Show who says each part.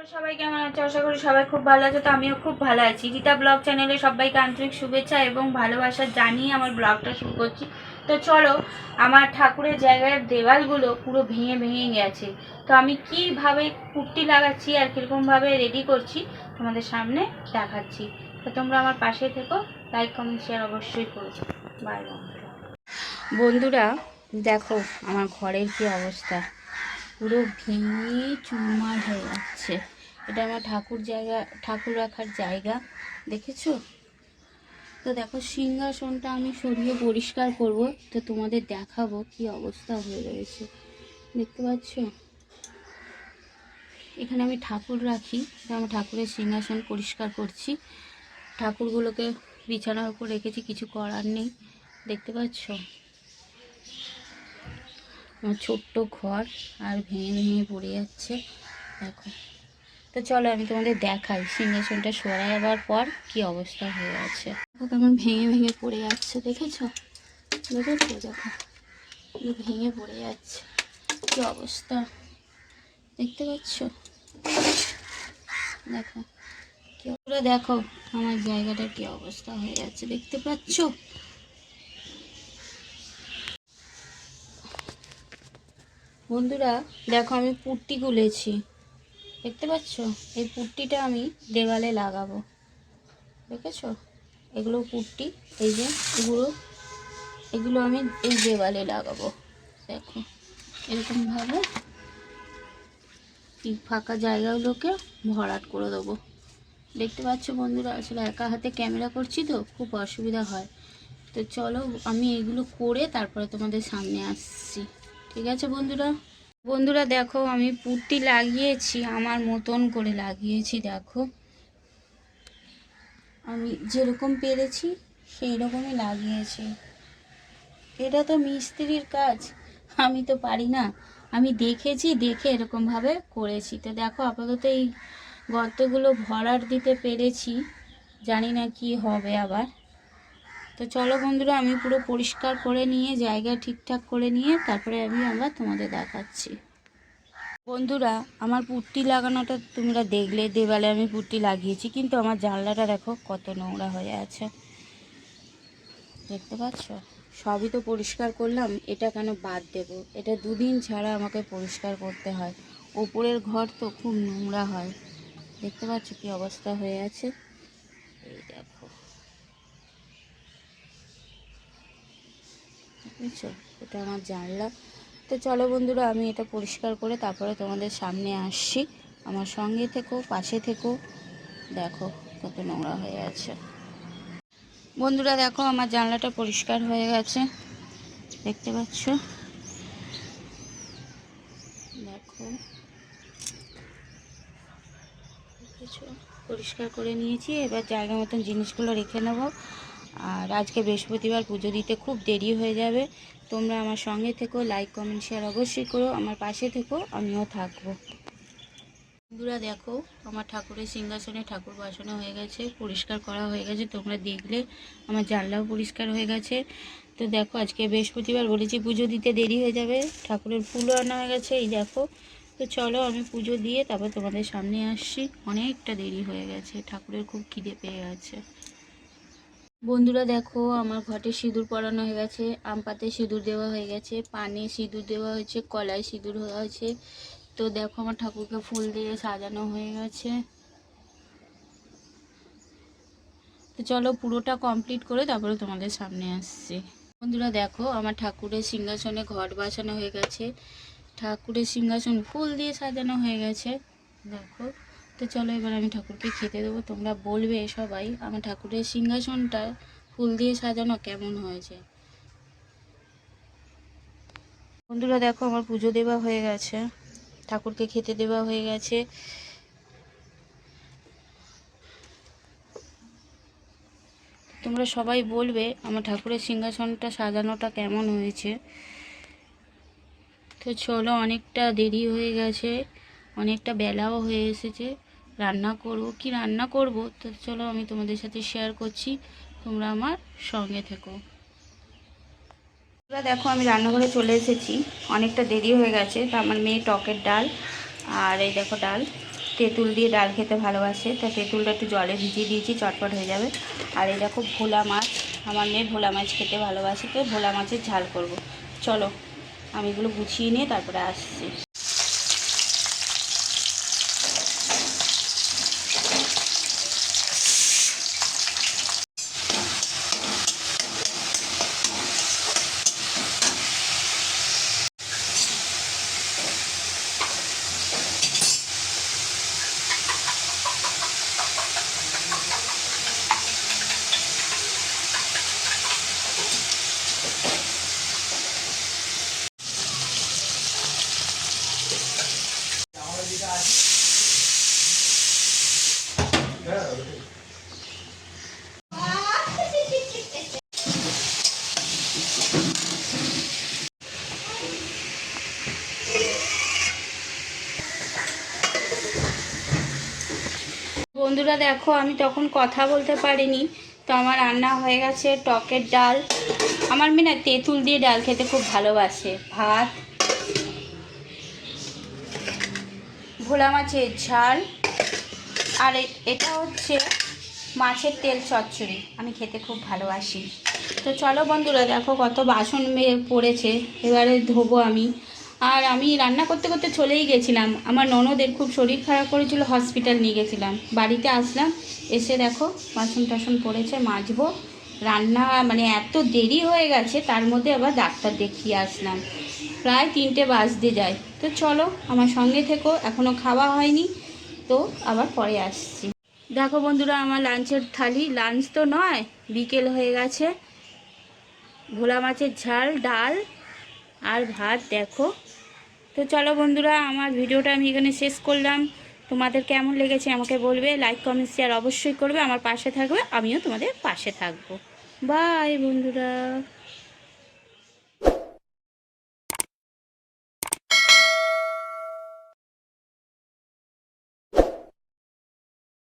Speaker 1: তোমরা সবাই কেমন আছো? আশা করি সবাই খুব ভালো আছো। তো আমিও খুব ভালো আছি। রীতা ব্লগ চ্যানেলে সবাইকে আন্তরিক শুভেচ্ছা এবং ভালোবাসা জানিয়ে আমার ব্লগটা শুরু করছি। তো চলো, আমার ঠাকুরের জায়গার দেওয়ালগুলো পুরো ভেঙে ভেঙে গেছে। তো আমি কিভাবে পুট্টি লাগাচ্ছি আর কীরকমভাবে রেডি করছি তোমাদের সামনে দেখাচ্ছি। তো তোমরা আমার পাশে থেকো, লাইক কমেন্ট শেয়ার অবশ্যই করো। বাই বন্ধুরা। বন্ধুরা দেখো আমার ঘরের কি অবস্থা, পুরো ভেঙে চুরমার হয়ে যাচ্ছে। এটা আমার ঠাকুর রাখার জায়গা, দেখেছো? তো দেখো সিংহাসনটা আমি সরিয়ে পরিষ্কার করব, তো তোমাদের দেখাবো কি অবস্থা হয়ে রয়েছে। দেখতে পাচ্ছ, এখানে আমি ঠাকুর রাখি, তো আমার ঠাকুরের সিংহাসন পরিষ্কার করছি। ঠাকুরগুলোকে বিছানার উপর রেখেছি, কিছু করার নেই। দেখতে পাচ্ছ আমার ছোট্ট ঘর আর ভেঙে ভেঙে পড়ে যাচ্ছে, দেখো। তো চলো আমি তোমাদের দেখাই সিংহাসনটা সরাবার পর কি অবস্থা হয়ে আছে। কেমন ভেঙে ভেঙে পড়ে যাচ্ছে, দেখেছো? দেখো ভেঙে পড়ে যাচ্ছে, কি অবস্থা দেখতে পাচ্ছ? দেখো কি পুরো, দেখো আমার জায়গাটার কি অবস্থা হয়ে যাচ্ছে, দেখতে পাচ্ছ? বন্ধুরা দেখো আমি পুট্টি গুলেছি, দেখতে পাচ্ছ? এই পুট্টিটা আমি দেওয়ালে লাগাবো, দেখেছো? এগুলো পুট্টি, এই যে এগুলো আমি এই দেওয়ালে লাগাবো। দেখো এরকমভাবে এই ফাঁকা জায়গাগুলোকে ভরাট করে দেবো। দেখতে পাচ্ছ বন্ধুরা, আসলে একা হাতে ক্যামেরা করছি তো খুব অসুবিধা হয়। তো চলো আমি এগুলো করে তারপরে তোমাদের সামনে আসছি, ঠিক আছে বন্ধুরা? বন্ধুরা দেখো আমি পুট্টি লাগিয়েছি, আমার মতন করে লাগিয়েছি। দেখো আমি যেরকম পেরেছি সেই রকমই লাগিয়েছি। এটা তো মিস্ত্রির কাজ, আমি তো পারি না। আমি দেখেছি, দেখে এরকমভাবে করেছি। তো দেখো আপাতত এই গর্তগুলো ভরাট দিতে পেরেছি, জানি না কি হবে আবার। তো চলো বন্ধুরা আমি পুরো পরিষ্কার করে নিয়ে জায়গা ঠিকঠাক করে নিয়ে তারপরে আমি আবার তোমাদের দেখাচ্ছি। বন্ধুরা আমার পুট্টি লাগানোটা তোমরা দেখলে, দেওয়ালে আমি পুট্টি লাগিয়েছি, কিন্তু আমার জানলাটা দেখো কত নোংরা হয়ে আছে, দেখতে পাচ্ছ? সবই তো পরিষ্কার করলাম, এটা কেন বাদ দেব? এটা দুদিন ছাড়া আমাকে পরিষ্কার করতে হয়। ওপরের ঘর তো খুব নোংরা হয়, দেখতে পাচ্ছ কি অবস্থা হয়ে আছে। এই দেখো বুঝছো, এটা আমার জানলা। তো চলো বন্ধুরা আমি এটা পরিষ্কার করে তারপরে তোমাদের সামনে আসছি। আমার সঙ্গে থেকো, পাশে থেকো। দেখো কত নোংরা হয়ে আছে। বন্ধুরা দেখো আমার জানলাটা পরিষ্কার হয়ে গেছে, দেখতে পাচ্ছ? দেখো পরিষ্কার করে নিয়েছি, এবার জায়গা মতন জিনিসগুলো রেখে নেব। আর আজকে বৃহস্পতিবার, পুজো দিতে খুব দেরি হয়ে যাবে। তোমরা আমার সঙ্গে থেকো, লাইক কমেন্ট শেয়ার অবশ্যই করো, আমার পাশে থেকো, আমিও থাকবো। বন্ধুরা দেখো আমার ঠাকুরের সিংহাসনে ঠাকুর বসানো হয়ে গেছে, পরিষ্কার করা হয়ে গেছে, তোমরা দেখলে। আমার জানলাও পরিষ্কার হয়ে গেছে। তো দেখো আজকে বৃহস্পতিবার, বলেছি পুজো দিতে দেরি হয়ে যাবে, ঠাকুরের ফুলও আনা হয়ে গেছে, এই দেখো। তো চলো আমি পুজো দিয়ে তারপর তোমাদের সামনে আসছি। অনেকটা দেরি হয়ে গেছে, ঠাকুরের খুব খিদে পেয়ে গেছে। বন্ধুরা দেখো আমার ঘটে সিঁদুর পরানো হয়ে গেছে, আম পাতে সিঁদুর দেওয়া হয়ে গেছে, পানে সিঁদুর দেওয়া হয়েছে, কলায় সিঁদুর দেওয়া হয়েছে। তো দেখো আমার ঠাকুরকে ফুল দিয়ে সাজানো হয়ে গেছে। তো চলো পুরোটা কমপ্লিট করে তারপরে তোমাদের সামনে আসছি। বন্ধুরা দেখো আমার ঠাকুরের সিংহাসনে ঘট বসানো হয়ে গেছে, ঠাকুরের সিংহাসন ফুল দিয়ে সাজানো হয়ে গেছে, দেখো। তো চলো এবার আমি ঠাকুরকে খেতে দেবো। তোমরা বলবে সবাই আমার ঠাকুরের সিংহাসনটা ফুল দিয়ে সাজানো কেমন হয়েছে। বন্ধুরা দেখো আমার পুজো দেওয়া হয়ে গেছে, ঠাকুরকে খেতে দেওয়া হয়ে গেছে। তোমরা সবাই বলবে আমার ঠাকুরের সিংহাসনটা সাজানোটা কেমন হয়েছে। তো চলো অনেকটা দেরি হয়ে গেছে, অনেকটা বেলাও হয়ে এসেছে, রান্না করব কি রান্না করব, তো চলো আমি তোমাদের সাথে শেয়ার করছি, তোমরা আমার সঙ্গে থেকো। দেখো আমি রান্নাঘরে চলে এসেছি, অনেকটা দেরি হয়ে গেছে। তো আমার মেয়ে টকের ডাল, আর এই দেখো ডাল, তেঁতুল দিয়ে ডাল খেতে ভালোবাসে, তা তেঁতুলটা একটু জলে ভিজিয়ে দিয়েছি, চটপট হয়ে যাবে। আর এই দেখো ভোলা মাছ, আমার মেয়ে ভোলা মাছ খেতে ভালোবাসে, তো ভোলা মাছের ঝাল করব। চলো আমি এগুলো গুছিয়ে নিয়ে তারপরে আসছি। বন্ধুরা দেখো, আমি তখন কথা বলতে পারিনি, তো আমার রান্না হয়ে গেছে টকের ডাল। আমার মেয়ে না তেঁতুল দিয়ে ডাল খেতে খুব ভালোবাসে। ভাত, ভোলা মাছের ঝাল, আর এটা হচ্ছে মাছের তেল চচ্চড়ি। আমি খেতে খুব ভালোবাসি। তো চলো বন্ধুরা, দেখো কত বাসন পড়েছে, এবারে ধোবো আমি। আর আমি রান্না করতে করতে চলেই গেছিলাম, আমার ননদের খুব শরীর খারাপ করেছিল, হসপিটাল নিয়ে গেছিলাম। বাড়িতে আসলাম, এসে দেখো বাসন টাসন পড়েছে, মাজবো। রান্না মানে এত দেরি হয়ে গেছে, তার মধ্যে আবার ডাক্তার দেখিয়ে আসলাম, প্রায় 3টে বাজতে যায়। তো চলো আমার সঙ্গে থেকো, এখনও খাওয়া হয়নি, তো আবার পরে আসছি। দেখো বন্ধুরা, আমার লাঞ্চের থালি, লাঞ্চ তো নয়, বিকেল হয়ে গেছে। ভোলা মাছের ঝাল, ডাল আর ভাত দেখো। তো চলো বন্ধুরা, আমার ভিডিওটা আমি এখানে শেষ করলাম। তোমাদের কেমন লেগেছে আমাকে বলবে, লাইক কমেন্ট শেয়ার অবশ্যই করবে, আমার পাশে থাকবে, আমিও তোমাদের পাশে থাকবো। বাই বন্ধুরা।